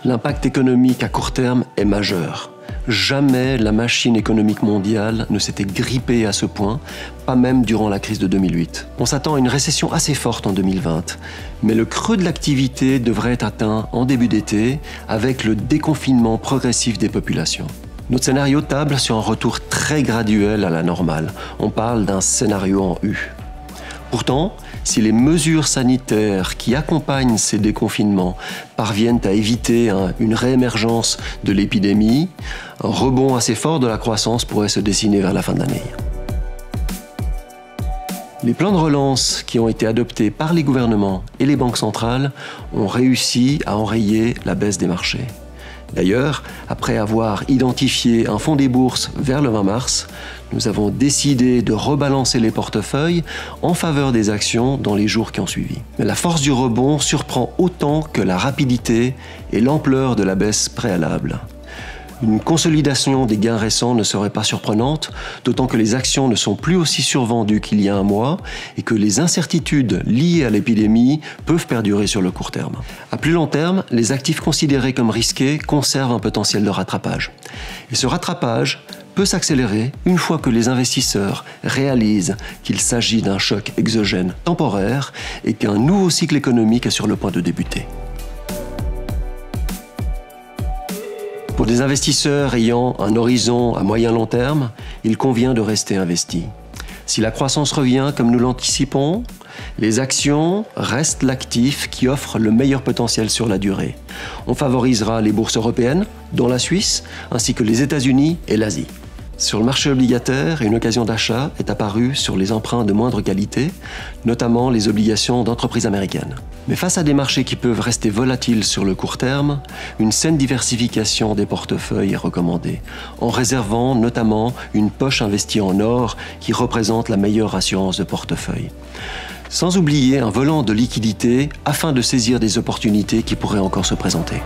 L'impact économique à court terme est majeur. Jamais la machine économique mondiale ne s'était grippée à ce point, pas même durant la crise de 2008. On s'attend à une récession assez forte en 2020, mais le creux de l'activité devrait être atteint en début d'été avec le déconfinement progressif des populations. Notre scénario table sur un retour très graduel à la normale. On parle d'un scénario en U. Pourtant, si les mesures sanitaires qui accompagnent ces déconfinements parviennent à éviter une réémergence de l'épidémie, un rebond assez fort de la croissance pourrait se dessiner vers la fin de l'année. Les plans de relance qui ont été adoptés par les gouvernements et les banques centrales ont réussi à enrayer la baisse des marchés. D'ailleurs, après avoir identifié un fond des bourses vers le 20 mars, nous avons décidé de rebalancer les portefeuilles en faveur des actions dans les jours qui ont suivi. Mais la force du rebond surprend autant que la rapidité et l'ampleur de la baisse préalable. Une consolidation des gains récents ne serait pas surprenante, d'autant que les actions ne sont plus aussi survendues qu'il y a un mois et que les incertitudes liées à l'épidémie peuvent perdurer sur le court terme. À plus long terme, les actifs considérés comme risqués conservent un potentiel de rattrapage. Et ce rattrapage peut s'accélérer une fois que les investisseurs réalisent qu'il s'agit d'un choc exogène temporaire et qu'un nouveau cycle économique est sur le point de débuter. Pour des investisseurs ayant un horizon à moyen-long terme, il convient de rester investi. Si la croissance revient comme nous l'anticipons, les actions restent l'actif qui offre le meilleur potentiel sur la durée. On favorisera les bourses européennes, dont la Suisse, ainsi que les États-Unis et l'Asie. Sur le marché obligataire, une occasion d'achat est apparue sur les emprunts de moindre qualité, notamment les obligations d'entreprises américaines. Mais face à des marchés qui peuvent rester volatiles sur le court terme, une saine diversification des portefeuilles est recommandée, en réservant notamment une poche investie en or qui représente la meilleure assurance de portefeuille. Sans oublier un volant de liquidité afin de saisir des opportunités qui pourraient encore se présenter.